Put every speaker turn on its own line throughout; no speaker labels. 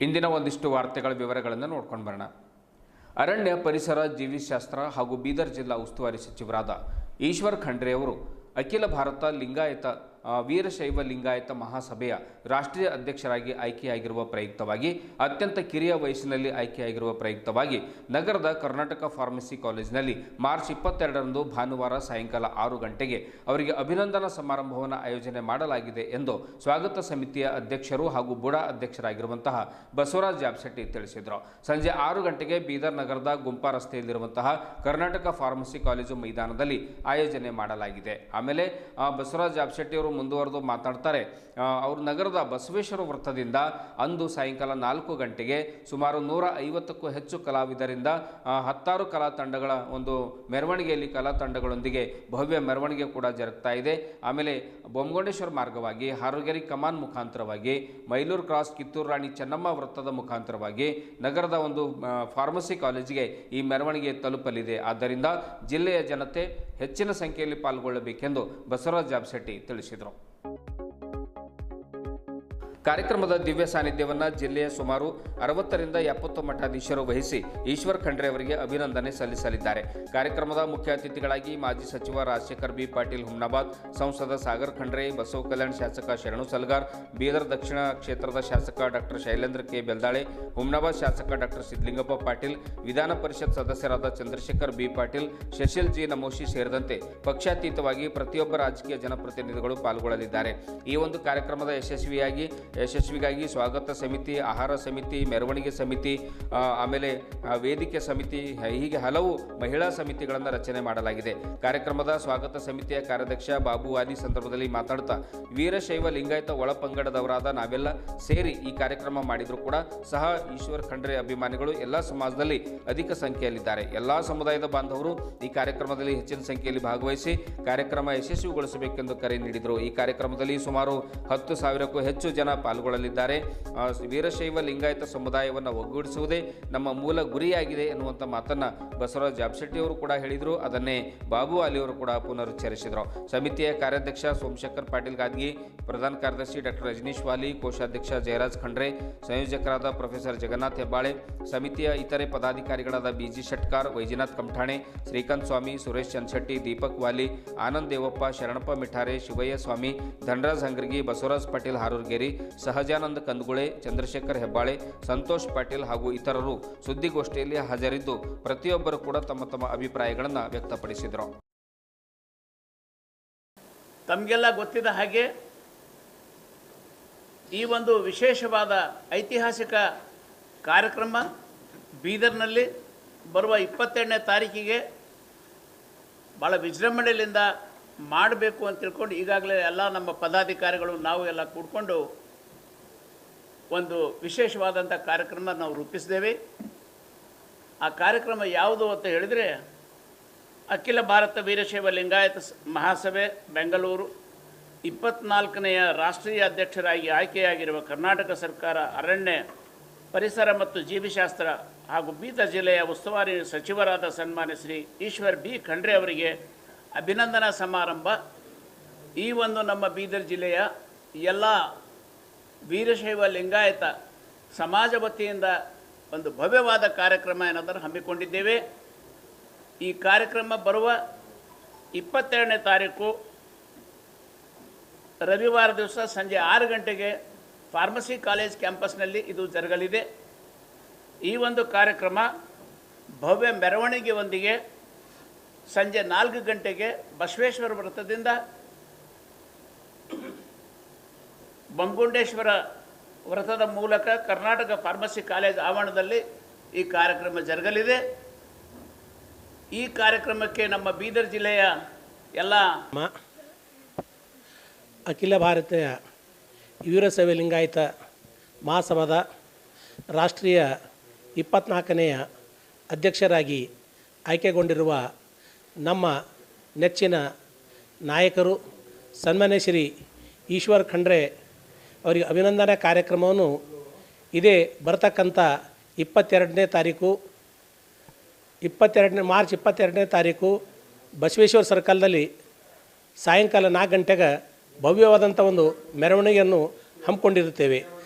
ಇಂದಿನ ಒಂದಿಷ್ಟು ವಾರ್ತೆಗಳ ವಿವರಗಳನ್ನು ನೋಡ್ಕೊಂಡು ಬರೋಣ. ಅರಣ್ಯ ಪರಿಸರ ಜೀವಿಶಾಸ್ತ್ರ ಹಾಗೂ ಬೀದರ್ ಜಿಲ್ಲಾ ಉಸ್ತುವಾರಿ ಸಚಿವರಾದ ಈಶ್ವರ್ ಖಂಡ್ರೆ ಅವರು ಅಖಿಲ ಭಾರತ ಲಿಂಗಾಯತ ವೀರಶೈವ ಲಿಂಗಾಯತ ಮಹಾಸಭೆಯ ರಾಷ್ಟ್ರೀಯ ಅಧ್ಯಕ್ಷರಾಗಿ ಆಯ್ಕೆಯಾಗಿರುವ ಪ್ರಯುಕ್ತವಾಗಿ ಅತ್ಯಂತ ಕಿರಿಯ ವಯಸ್ಸಿನಲ್ಲಿ ಆಯ್ಕೆಯಾಗಿರುವ ಪ್ರಯುಕ್ತವಾಗಿ ನಗರದ ಕರ್ನಾಟಕ ಫಾರ್ಮಸಿ ಕಾಲೇಜಿನಲ್ಲಿ ಮಾರ್ಚ್ 22ರಂದು ಭಾನುವಾರ ಸಾಯಂಕಾಲ 6 ಗಂಟೆಗೆ ಅವರಿಗೆ ಅಭಿನಂದನಾ ಸಮಾರಂಭವನ್ನು ಆಯೋಜನೆ ಮಾಡಲಾಗಿದೆ ಎಂದು ಸ್ವಾಗತ ಸಮಿತಿಯ ಅಧ್ಯಕ್ಷರು ಹಾಗೂ ಬುಡಾ ಅಧ್ಯಕ್ಷರಾಗಿರುವಂತಹ ಬಸವರಾಜ್ ಜಾಬ್ಸೆಟ್ಟಿ ತಿಳಿಸಿದರು. ಸಂಜೆ 6 ಗಂಟೆಗೆ ಬೀದರ್ ನಗರದ ಗುಂಪಾ ರಸ್ತೆಯಲ್ಲಿರುವಂತಹ ಕರ್ನಾಟಕ ಫಾರ್ಮಸಿ ಕಾಲೇಜು ಮೈದಾನದಲ್ಲಿ ಆಯೋಜನೆ ಮಾಡಲಾಗಿದೆ. ಆಮೇಲೆ ಬಸವರಾಜ್ ಜಾಬ್ಸೆಟ್ಟಿ ಅವರು ಮುಂದುವರೆದು ಮಾತಾಡ್ತಾರೆ. ಅವರು ನಗರದ ಬಸವೇಶ್ವರ ವೃತ್ತದಿಂದ ಅಂದು ಸಾಯಂಕಾಲ 4 ಗಂಟೆಗೆ ಸುಮಾರು 150ಕ್ಕೂ ಹೆಚ್ಚು ಕಲಾವಿದರಿಂದ 10 ಕಲಾ ತಂಡಗಳ ಒಂದು ಮೆರವಣಿಗೆಯಲ್ಲಿ ಕಲಾ ತಂಡಗಳೊಂದಿಗೆ ಭವ್ಯ ಮೆರವಣಿಗೆ ಕೂಡ ಜರುಗ್ತಾ ಇದೆ. ಆಮೇಲೆ ಬೊಮ್ಮಗೊಂಡೇಶ್ವರ ಮಾರ್ಗವಾಗಿ ಹಾರೋಗೇರಿ ಕಮಾನ್ ಮುಖಾಂತರವಾಗಿ ಮೈಲೂರು ಕ್ರಾಸ್ ಕಿತ್ತೂರು ರಾಣಿ ಚೆನ್ನಮ್ಮ ವೃತ್ತದ ಮುಖಾಂತರವಾಗಿ ನಗರದ ಒಂದು ಫಾರ್ಮಸಿ ಕಾಲೇಜಿಗೆ ಈ ಮೆರವಣಿಗೆ ತಲುಪಲಿದೆ. ಆದ್ದರಿಂದ ಜಿಲ್ಲೆಯ ಜನತೆ ಹೆಚ್ಚಿನ ಸಂಖ್ಯೆಯಲ್ಲಿ ಪಾಲ್ಗೊಳ್ಳಬೇಕೆಂದು ಬಸವರಾಜ್ ಜಾಬ್ಸೆಟ್ಟಿ ತಿಳಿಸಿದರು. ಕಾರ್ಯಕ್ರಮದ ದಿವ್ಯ ಸಾನ್ನಿಧ್ಯವನ್ನು ಜಿಲ್ಲೆಯ ಸುಮಾರು 60ರಿಂದ 70 ಮಠಾಧೀಶರು ವಹಿಸಿ ಈಶ್ವರ್ ಖಂಡ್ರೆ ಅವರಿಗೆ ಅಭಿನಂದನೆ ಸಲ್ಲಿಸಲಿದ್ದಾರೆ. ಕಾರ್ಯಕ್ರಮದ ಮುಖ್ಯ ಅತಿಥಿಗಳಾಗಿ ಮಾಜಿ ಸಚಿವ ರಾಜಶೇಖರ್ ಬಿ ಪಾಟೀಲ್ ಹುಮ್ನಾಬಾದ್, ಸಂಸದ ಸಾಗರ್ ಖಂಡ್ರೆ, ಬಸವ ಕಲ್ಯಾಣ ಶಾಸಕ ಶರಣು ಸಲ್ಗಾರ್, ಬೀದರ್ ದಕ್ಷಿಣ ಕ್ಷೇತ್ರದ ಶಾಸಕ ಡಾಕ್ಟರ್ ಶೈಲೇಂದ್ರ ಕೆ ಬೆಲ್ದಾಳೆ, ಹುಮ್ನಾಬಾದ್ ಶಾಸಕ ಡಾಕ್ಟರ್ ಸಿದ್ಧಲಿಂಗಪ್ಪ ಪಾಟೀಲ್, ವಿಧಾನ ಪರಿಷತ್ ಸದಸ್ಯರಾದ ಚಂದ್ರಶೇಖರ್ ಬಿ ಪಾಟೀಲ್, ಶಶಿಲ್ ಜಿ ನಮೋಶಿ ಸೇರಿದಂತೆ ಪಕ್ಷಾತೀತವಾಗಿ ಪ್ರತಿಯೊಬ್ಬ ರಾಜಕೀಯ ಜನಪ್ರತಿನಿಧಿಗಳು ಪಾಲ್ಗೊಳ್ಳಲಿದ್ದಾರೆ. ಈ ಒಂದು ಕಾರ್ಯಕ್ರಮದ ಯಶಸ್ವಿಗಾಗಿ ಸ್ವಾಗತ ಸಮಿತಿ, ಆಹಾರ ಸಮಿತಿ, ಮೆರವಣಿಗೆ ಸಮಿತಿ, ಆಮೇಲೆ ವೇದಿಕೆ ಸಮಿತಿ, ಹೀಗೆ ಹಲವು ಮಹಿಳಾ ಸಮಿತಿಗಳನ್ನು ರಚನೆ ಮಾಡಲಾಗಿದೆ. ಕಾರ್ಯಕ್ರಮದ ಸ್ವಾಗತ ಸಮಿತಿಯ ಕಾರ್ಯಾಧ್ಯಕ್ಷ ಬಾಬು ವಾದಿ ಸಂದರ್ಭದಲ್ಲಿ ಮಾತಾಡ್ತಾ ವೀರಶೈವ ಲಿಂಗಾಯತ ಒಳಪಂಗಡದವರಾದ ನಾವೆಲ್ಲ ಸೇರಿ ಈ ಕಾರ್ಯಕ್ರಮ ಮಾಡಿದರೂ ಕೂಡ ಸಹ ಈಶ್ವರ್ ಖಂಡ್ರೆ ಅಭಿಮಾನಿಗಳು ಎಲ್ಲ ಸಮಾಜದಲ್ಲಿ ಅಧಿಕ ಸಂಖ್ಯೆಯಲ್ಲಿದ್ದಾರೆ. ಎಲ್ಲ ಸಮುದಾಯದ ಬಾಂಧವರು ಈ ಕಾರ್ಯಕ್ರಮದಲ್ಲಿ ಹೆಚ್ಚಿನ ಸಂಖ್ಯೆಯಲ್ಲಿ ಭಾಗವಹಿಸಿ ಕಾರ್ಯಕ್ರಮ ಯಶಸ್ವಿಗೊಳಿಸಬೇಕೆಂದು ಕರೆ ನೀಡಿದರು. ಈ ಕಾರ್ಯಕ್ರಮದಲ್ಲಿ ಸುಮಾರು 10,000ಕ್ಕೂ ಹೆಚ್ಚು ಜನ ಪಾಲ್ಗೊಳ್ಳಲಿದ್ದಾರೆ. ವೀರಶೈವ ಲಿಂಗಾಯತ ಸಮುದಾಯವನ್ನು ಒಗ್ಗೂಡಿಸುವುದೇ ನಮ್ಮ ಮೂಲ ಗುರಿಯಾಗಿದೆ ಎನ್ನುವಂಥ ಮಾತನ್ನು ಬಸವರಾಜ್ ಜಾಬ್ಸೆಟ್ಟಿ ಅವರು ಕೂಡ ಹೇಳಿದರು. ಅದನ್ನೇ ಬಾಬು ಅಲಿ ಅವರು ಕೂಡ ಪುನರುಚ್ಚರಿಸಿದರು. ಸಮಿತಿಯ ಕಾರ್ಯಾಧ್ಯಕ್ಷ ಸೋಮಶೇಖರ್ ಪಾಟೀಲ್ ಗಾದ್ಗಿ, ಪ್ರಧಾನ ಕಾರ್ಯದರ್ಶಿ ಡಾಕ್ಟರ್ ರಜನೀಶ್ ವಾಲಿ, ಕೋಶಾಧ್ಯಕ್ಷ ಜಯರಾಜ್ ಖಂಡ್ರೆ, ಸಂಯೋಜಕರಾದ ಪ್ರೊಫೆಸರ್ ಜಗನ್ನಾಥ್ ಹೆಬ್ಬಾಳೆ, ಸಮಿತಿಯ ಇತರೆ ಪದಾಧಿಕಾರಿಗಳಾದ ಬಿಜಿ ಶೆಟ್ಕಾರ್, ವೈಜನಾಥ್ ಕಮಠಾಣೆ, ಶ್ರೀಕಾಂತ್ ಸ್ವಾಮಿ, ಸುರೇಶ್ ಚಂದಶೆಟ್ಟಿ, ದೀಪಕ್ ವಾಲಿ, ಆನಂದ್ ದೇವಪ್ಪ, ಶರಣಪ್ಪ ಮಿಠಾರೆ, ಶಿವಯ್ಯ ಸ್ವಾಮಿ, ಧನರಾಜ್ ಹಂಗರ್ಗಿ, ಬಸವರಾಜ್ ಪಾಟೀಲ್ ಹಾರೂರ್ಗೇರಿ, ಸಹಜಾನಂದ ಕಂದಗುಳೆ, ಚಂದ್ರಶೇಖರ್ ಹೆಬ್ಬಾಳೆ, ಸಂತೋಷ್ ಪಾಟೀಲ್ ಹಾಗೂ ಇತರರು ಸುದ್ದಿಗೋಷ್ಠಿಯಲ್ಲಿ ಹಾಜರಿದ್ದು ಪ್ರತಿಯೊಬ್ಬರು ಕೂಡ ತಮ್ಮ ತಮ್ಮ ಅಭಿಪ್ರಾಯಗಳನ್ನು ವ್ಯಕ್ತಪಡಿಸಿದರು.
ತಮಗೆಲ್ಲ ಗೊತ್ತಿದ್ದ ಹಾಗೆ ಈ ಒಂದು ವಿಶೇಷವಾದ ಐತಿಹಾಸಿಕ ಕಾರ್ಯಕ್ರಮ ಬೀದರ್ನಲ್ಲಿ ಬರುವ 22ನೇ ತಾರೀಕಿಗೆ ಭಾಳ ವಿಜೃಂಭಣೆಯಿಂದ ಮಾಡಬೇಕು ಅಂತ ತಿಳ್ಕೊಂಡು ಈಗಾಗಲೇ ಎಲ್ಲ ನಮ್ಮ ಪದಾಧಿಕಾರಿಗಳು ನಾವು ಎಲ್ಲ ಕೂಡ್ಕೊಂಡು ಒಂದು ವಿಶೇಷವಾದಂಥ ಕಾರ್ಯಕ್ರಮ ನಾವು ರೂಪಿಸಿದ್ದೇವೆ. ಆ ಕಾರ್ಯಕ್ರಮ ಯಾವುದು ಅಂತ ಹೇಳಿದರೆ ಅಖಿಲ ಭಾರತ ವೀರಶೈವ ಲಿಂಗಾಯತ ಮಹಾಸಭೆ ಬೆಂಗಳೂರು 24ನೆಯ ರಾಷ್ಟ್ರೀಯ ಅಧ್ಯಕ್ಷರಾಗಿ ಆಯ್ಕೆಯಾಗಿರುವ ಕರ್ನಾಟಕ ಸರ್ಕಾರ ಅರಣ್ಯ ಪರಿಸರ ಮತ್ತು ಜೀವಿಶಾಸ್ತ್ರ ಹಾಗೂ ಬೀದರ್ ಜಿಲ್ಲೆಯ ಉಸ್ತುವಾರಿ ಸಚಿವರಾದ ಸನ್ಮಾನ್ಯ ಶ್ರೀ ಈಶ್ವರ್ ಬಿ ಖಂಡ್ರೆ ಅವರಿಗೆ ಅಭಿನಂದನಾ ಸಮಾರಂಭ ಈ ಒಂದು ನಮ್ಮ ಬೀದರ್ ಜಿಲ್ಲೆಯ ಎಲ್ಲ ವೀರಶೈವ ಲಿಂಗಾಯತ ಸಮಾಜ ವತಿಯಿಂದ ಒಂದು ಭವ್ಯವಾದ ಕಾರ್ಯಕ್ರಮ ಏನಾದರೂ ಹಮ್ಮಿಕೊಂಡಿದ್ದೇವೆ. ಈ ಕಾರ್ಯಕ್ರಮ ಬರುವ 22ನೇ ತಾರೀಕು ರವಿವಾರ ದಿವಸ ಸಂಜೆ 6 ಗಂಟೆಗೆ ಫಾರ್ಮಸಿ ಕಾಲೇಜ್ ಕ್ಯಾಂಪಸ್ನಲ್ಲಿ ಇದು ಜರುಗಲಿದೆ. ಈ ಒಂದು ಕಾರ್ಯಕ್ರಮ ಭವ್ಯ ಮೆರವಣಿಗೆಯೊಂದಿಗೆ ಸಂಜೆ 4 ಗಂಟೆಗೆ ಬಸವೇಶ್ವರ ವೃತ್ತದಿಂದ ಬೊಮ್ಮಗೊಂಡೇಶ್ವರ ವೃತ್ತದ ಮೂಲಕ ಕರ್ನಾಟಕ ಫಾರ್ಮಸಿ ಕಾಲೇಜ್ ಆವರಣದಲ್ಲಿ ಈ ಕಾರ್ಯಕ್ರಮ ಜರುಗಲಿದೆ. ಈ ಕಾರ್ಯಕ್ರಮಕ್ಕೆ ನಮ್ಮ ಬೀದರ್ ಜಿಲ್ಲೆಯ ಎಲ್ಲ
ಅಖಿಲ ಭಾರತೀಯ ವೀರಶೈವ ಲಿಂಗಾಯತ ಮಹಾಸಭಾದ ರಾಷ್ಟ್ರೀಯ 24ನೆಯ ಅಧ್ಯಕ್ಷರಾಗಿ ಆಯ್ಕೆಗೊಂಡಿರುವ ನಮ್ಮ ನೆಚ್ಚಿನ ನಾಯಕರು ಸನ್ಮಾನ್ಯ ಶ್ರೀ ಈಶ್ವರ್ ಖಂಡ್ರೆ ಅವರಿಗೆ ಅಭಿನಂದನಾ ಕಾರ್ಯಕ್ರಮವನ್ನು ಇದೇ ಬರತಕ್ಕಂಥ 22ನೇ ತಾರೀಕು ಮಾರ್ಚ್ 22ನೇ ತಾರೀಕು ಬಸವೇಶ್ವರ ಸರ್ಕಲ್ನಲ್ಲಿ ಸಾಯಂಕಾಲ 4 ಗಂಟೆಗೆ ಭವ್ಯವಾದಂಥ ಒಂದು ಮೆರವಣಿಗೆಯನ್ನು ಹಮ್ಮಿಕೊಂಡಿರುತ್ತೇವೆ.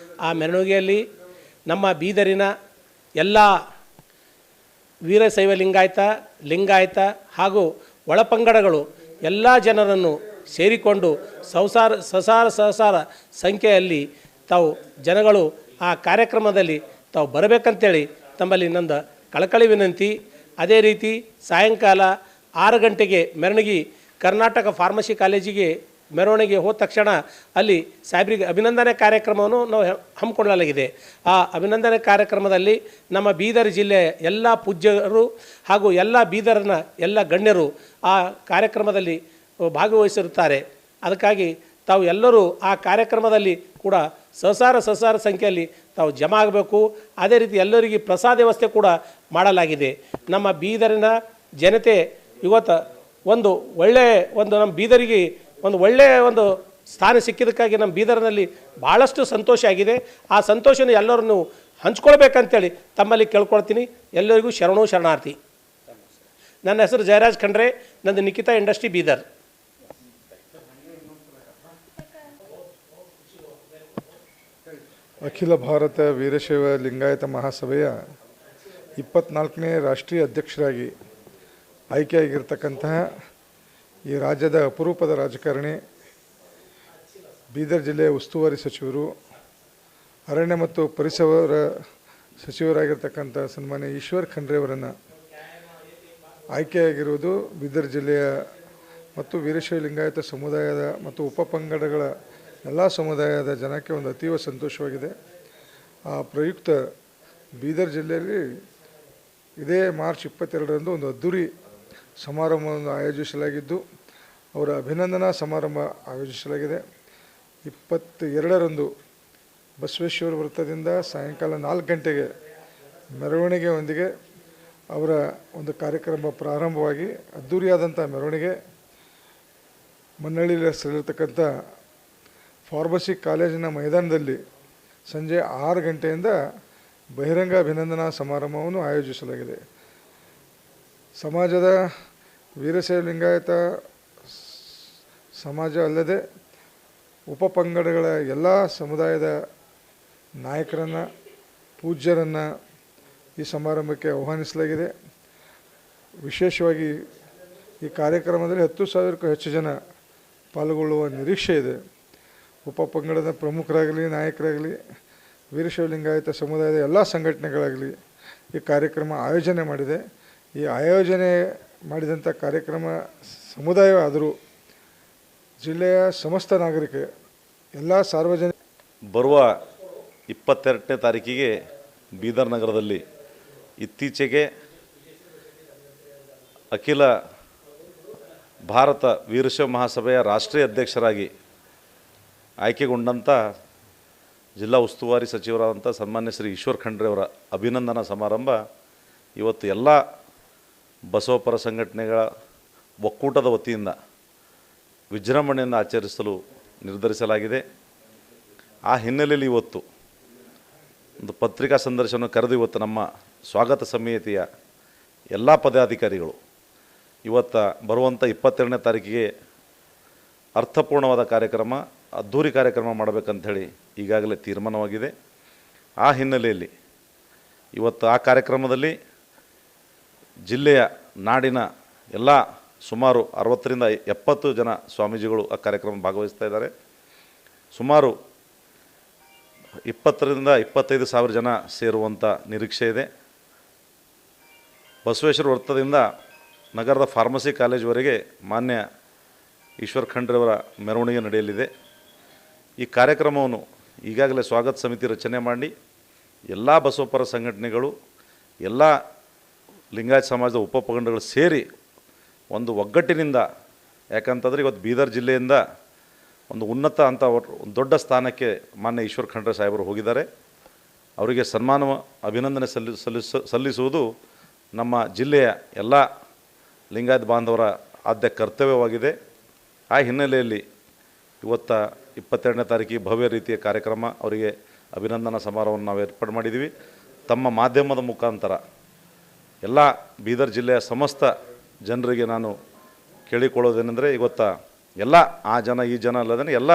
ಆ ಮೆರವಣಿಗೆಯಲ್ಲಿ ನಮ್ಮ ಬೀದರಿನ ಎಲ್ಲ ವೀರಶೈವ ಲಿಂಗಾಯತ ಹಾಗೂ ಒಳಪಂಗಡಗಳು ಎಲ್ಲ ಜನರನ್ನು ಸೇರಿಕೊಂಡು ಸಹಸಾರ ಸಂಖ್ಯೆಯಲ್ಲಿ ತಾವು ಜನಗಳು ಆ ಕಾರ್ಯಕ್ರಮದಲ್ಲಿ ತಾವು ಬರಬೇಕಂತೇಳಿ ತಮ್ಮಲ್ಲಿ ನಂದು ಕಳಕಳಿ ವಿನಂತಿ. ಅದೇ ರೀತಿ ಸಾಯಂಕಾಲ 6 ಗಂಟೆಗೆ ಮೆರವಣಿಗೆ ಕರ್ನಾಟಕ ಫಾರ್ಮಸಿ ಕಾಲೇಜಿಗೆ ಮೆರವಣಿಗೆ ಹೋದ ತಕ್ಷಣ ಅಲ್ಲಿ ಸಾಹೇಬರಿಗೆ ಅಭಿನಂದನೆ ಕಾರ್ಯಕ್ರಮವನ್ನು ನಾವು ಹಮ್ಮಿಕೊಳ್ಳಲಾಗಿದೆ. ಆ ಅಭಿನಂದನೆ ಕಾರ್ಯಕ್ರಮದಲ್ಲಿ ನಮ್ಮ ಬೀದರ್ ಜಿಲ್ಲೆಯ ಎಲ್ಲ ಪೂಜ್ಯರು ಹಾಗೂ ಎಲ್ಲ ಬೀದರ್ನ ಎಲ್ಲ ಗಣ್ಯರು ಆ ಕಾರ್ಯಕ್ರಮದಲ್ಲಿ ಭಾಗವಹಿಸಿರುತ್ತಾರೆ. ಅದಕ್ಕಾಗಿ ತಾವು ಎಲ್ಲರೂ ಆ ಕಾರ್ಯಕ್ರಮದಲ್ಲಿ ಕೂಡ ಸಹಸಾರ ಸಂಖ್ಯೆಯಲ್ಲಿ ತಾವು ಜಮಾ ಆಗಬೇಕು. ಅದೇ ರೀತಿ ಎಲ್ಲರಿಗೆ ಪ್ರಸಾದ ವ್ಯವಸ್ಥೆ ಕೂಡ ಮಾಡಲಾಗಿದೆ. ನಮ್ಮ ಬೀದರಿನ ಜನತೆ ಇವತ್ತು ನಮ್ಮ ಬೀದರಿಗೆ ಒಂದು ಒಳ್ಳೆಯ ಸ್ಥಾನ ಸಿಕ್ಕಿದ್ದಕ್ಕಾಗಿ ನಮ್ಮ ಬೀದರ್ನಲ್ಲಿ ಭಾಳಷ್ಟು ಸಂತೋಷ ಆಗಿದೆ. ಆ ಸಂತೋಷನ ಎಲ್ಲರನ್ನು ಹಂಚ್ಕೊಳ್ಬೇಕಂತೇಳಿ ತಮ್ಮಲ್ಲಿ ಕೇಳ್ಕೊಳ್ತೀನಿ. ಎಲ್ಲರಿಗೂ ಶರಣಾರ್ಥಿ. ನನ್ನ ಹೆಸರು ಜಯರಾಜ್ ಖಂಡ್ರೆ, ನಂದು ನಿಖಿತಾ ಇಂಡಸ್ಟ್ರಿ ಬೀದರ್.
ಅಖಿಲ ಭಾರತ ವೀರಶೈವ ಲಿಂಗಾಯತ ಮಹಾಸಭೆಯ 24ನೇ ರಾಷ್ಟ್ರೀಯ ಅಧ್ಯಕ್ಷರಾಗಿ ಆಯ್ಕೆಯಾಗಿರ್ತಕ್ಕಂತಹ ಈ ರಾಜ್ಯದ ಅಪರೂಪದ ರಾಜಕಾರಣಿ, ಬೀದರ್ ಜಿಲ್ಲೆಯ ಉಸ್ತುವಾರಿ ಸಚಿವರು, ಅರಣ್ಯ ಮತ್ತು ಪರಿಸರ ಸಚಿವರಾಗಿರ್ತಕ್ಕಂಥ ಸನ್ಮಾನ್ಯ ಈಶ್ವರ್ ಖಂಡ್ರೆ ಅವರನ್ನು ಆಯ್ಕೆಯಾಗಿರುವುದು ಬೀದರ್ ಜಿಲ್ಲೆಯ ಮತ್ತು ವೀರಶೈವ ಲಿಂಗಾಯತ ಸಮುದಾಯದ ಮತ್ತು ಉಪಪಂಗಡಗಳ ಎಲ್ಲ ಸಮುದಾಯದ ಜನಕ್ಕೆ ಒಂದು ಅತೀವ ಸಂತೋಷವಾಗಿದೆ. ಆ ಪ್ರಯುಕ್ತ ಬೀದರ್ ಜಿಲ್ಲೆಯಲ್ಲಿ ಇದೇ ಮಾರ್ಚ್ 22ರಂದು ಒಂದು ಅದ್ಧೂರಿ ಸಮಾರಂಭವನ್ನು ಆಯೋಜಿಸಲಾಗಿದ್ದು, ಅವರ ಅಭಿನಂದನಾ ಸಮಾರಂಭ ಆಯೋಜಿಸಲಾಗಿದೆ. 22ರಂದು ಬಸವೇಶ್ವರ ವೃತ್ತದಿಂದ ಸಾಯಂಕಾಲ 4 ಗಂಟೆಗೆ ಮೆರವಣಿಗೆಯೊಂದಿಗೆ ಅವರ ಒಂದು ಕಾರ್ಯಕ್ರಮ ಪ್ರಾರಂಭವಾಗಿ ಅದ್ಧೂರಿಯಾದಂಥ ಮೆರವಣಿಗೆ ಮನ್ನಳ್ಳಿಯಲ್ಲಿ ಹೆಸರಿರ್ತಕ್ಕಂಥ ಫಾರ್ಮಸಿ ಕಾಲೇಜಿನ ಮೈದಾನದಲ್ಲಿ ಸಂಜೆ 6 ಗಂಟೆಯಿಂದ ಬಹಿರಂಗ ಅಭಿನಂದನಾ ಸಮಾರಂಭವನ್ನು ಆಯೋಜಿಸಲಾಗಿದೆ. ಸಮಾಜದ ವೀರಶೈವ ಲಿಂಗಾಯತ ಸಮಾಜ ಅಲ್ಲದೆ ಉಪಪಂಗಡಗಳ ಎಲ್ಲ ಸಮುದಾಯದ ನಾಯಕರನ್ನು, ಪೂಜ್ಯರನ್ನು ಈ ಸಮಾರಂಭಕ್ಕೆ ಆಹ್ವಾನಿಸಲಾಗಿದೆ. ವಿಶೇಷವಾಗಿ ಈ ಕಾರ್ಯಕ್ರಮದಲ್ಲಿ 10,000ಕ್ಕೂ ಹೆಚ್ಚು ಜನ ಪಾಲ್ಗೊಳ್ಳುವ ನಿರೀಕ್ಷೆ ಇದೆ. ಉಪಪಂಗಡದ ಪ್ರಮುಖರಾಗಲಿ, ನಾಯಕರಾಗಲಿ, ವೀರಶೈವ ಲಿಂಗಾಯತ ಸಮುದಾಯದ ಎಲ್ಲ ಸಂಘಟನೆಗಳಾಗಲಿ ಈ ಕಾರ್ಯಕ್ರಮ ಆಯೋಜನೆ ಮಾಡಿದೆ. ಈ ಆಯೋಜನೆ ಮಾಡಿದಂಥ ಕಾರ್ಯಕ್ರಮ ಸಮುದಾಯವಾದರೂ ಜಿಲ್ಲೆಯ ಸಮಸ್ತ ನಾಗರಿಕ ಎಲ್ಲ ಸಾರ್ವಜನಿಕ
ಬರುವ 22ನೇ ತಾರೀಕಿಗೆ ಬೀದರ್ ನಗರದಲ್ಲಿ ಇತ್ತೀಚೆಗೆ ಅಖಿಲ ಭಾರತ ವೀರಶೈವ ಮಹಾಸಭೆಯ ರಾಷ್ಟ್ರೀಯ ಅಧ್ಯಕ್ಷರಾಗಿ ಆಯ್ಕೆಗೊಂಡಂಥ ಜಿಲ್ಲಾ ಉಸ್ತುವಾರಿ ಸಚಿವರಾದಂಥ ಸನ್ಮಾನ್ಯ ಶ್ರೀ ಈಶ್ವರ್ ಖಂಡ್ರೆ ಅವರ ಅಭಿನಂದನಾ ಸಮಾರಂಭ ಇವತ್ತು ಎಲ್ಲ ಬಸವಪರ ಸಂಘಟನೆಗಳ ಒಕ್ಕೂಟದ ವತಿಯಿಂದ ವಿಜೃಂಭಣೆಯಿಂದ ಆಚರಿಸಲು ನಿರ್ಧರಿಸಲಾಗಿದೆ. ಆ ಹಿನ್ನೆಲೆಯಲ್ಲಿ ಇವತ್ತು ಒಂದು ಪತ್ರಿಕಾ ಸಂದರ್ಶನ ಕರೆದು ಇವತ್ತು ನಮ್ಮ ಸ್ವಾಗತ ಸಮಿತಿಯ ಎಲ್ಲ ಪದಾಧಿಕಾರಿಗಳು ಇವತ್ತು ಬರುವಂಥ 22ನೇ ತಾರೀಕಿಗೆ ಅರ್ಥಪೂರ್ಣವಾದ ಕಾರ್ಯಕ್ರಮ, ಅದ್ಧೂರಿ ಕಾರ್ಯಕ್ರಮ ಮಾಡಬೇಕಂಥೇಳಿ ಈಗಾಗಲೇ ತೀರ್ಮಾನವಾಗಿದೆ. ಆ ಹಿನ್ನೆಲೆಯಲ್ಲಿ ಇವತ್ತು ಆ ಕಾರ್ಯಕ್ರಮದಲ್ಲಿ ಜಿಲ್ಲೆಯ ನಾಡಿನ ಎಲ್ಲ ಸುಮಾರು 60ರಿಂದ 70 ಜನ ಸ್ವಾಮೀಜಿಗಳು ಆ ಕಾರ್ಯಕ್ರಮ ಭಾಗವಹಿಸ್ತಾ ಇದ್ದಾರೆ. ಸುಮಾರು 20ರಿಂದ 25 ಸಾವಿರ ಜನ ಸೇರುವಂಥ ನಿರೀಕ್ಷೆ ಇದೆ. ಬಸವೇಶ್ವರ ವೃತ್ತದಿಂದ ನಗರದ ಫಾರ್ಮಸಿ ಕಾಲೇಜುವರೆಗೆ ಮಾನ್ಯ ಈಶ್ವರ್ ಖಂಡ್ರೆಯವರ ಮೆರವಣಿಗೆ ನಡೆಯಲಿದೆ. ಈ ಕಾರ್ಯಕ್ರಮವನ್ನು ಈಗಾಗಲೇ ಸ್ವಾಗತ ಸಮಿತಿ ರಚನೆ ಮಾಡಿ ಎಲ್ಲ ಬಸವಪರ ಸಂಘಟನೆಗಳು, ಎಲ್ಲ ಲಿಂಗಾಯತ ಸಮಾಜದ ಉಪಪಂಗಡಗಳು ಸೇರಿ ಒಂದು ಒಗ್ಗಟ್ಟಿನಿಂದ, ಯಾಕಂತಂದರೆ ಇವತ್ತು ಬೀದರ್ ಜಿಲ್ಲೆಯಿಂದ ಒಂದು ಉನ್ನತ ಅಂತ ದೊಡ್ಡ ಸ್ಥಾನಕ್ಕೆ ಮಾನ್ಯ ಈಶ್ವರ್ ಖಂಡ್ರೆ ಸಾಹೇಬರು ಹೋಗಿದ್ದಾರೆ. ಅವರಿಗೆ ಅಭಿನಂದನೆ ಸಲ್ಲಿಸುವುದು ನಮ್ಮ ಜಿಲ್ಲೆಯ ಎಲ್ಲ ಲಿಂಗಾಯತ ಬಾಂಧವರ ಆದ್ಯ ಕರ್ತವ್ಯವಾಗಿದೆ. ಆ ಹಿನ್ನೆಲೆಯಲ್ಲಿ ಇವತ್ತು 22ನೇ ತಾರೀಕಿಗೆ ಭವ್ಯ ರೀತಿಯ ಕಾರ್ಯಕ್ರಮ, ಅವರಿಗೆ ಅಭಿನಂದನಾ ಸಮಾರಂಭವನ್ನು ನಾವು ಏರ್ಪಾಡು ಮಾಡಿದ್ದೀವಿ. ತಮ್ಮ ಮಾಧ್ಯಮದ ಮುಖಾಂತರ ಎಲ್ಲ ಬೀದರ್ ಜಿಲ್ಲೆಯ ಸಮಸ್ತ ಜನರಿಗೆ ನಾನು ಕೇಳಿಕೊಳ್ಳೋದೇನೆಂದರೆ, ಇವತ್ತು ಎಲ್ಲ ಆ ಜನ ಈ ಜನ ಅಲ್ಲದೇ ಎಲ್ಲ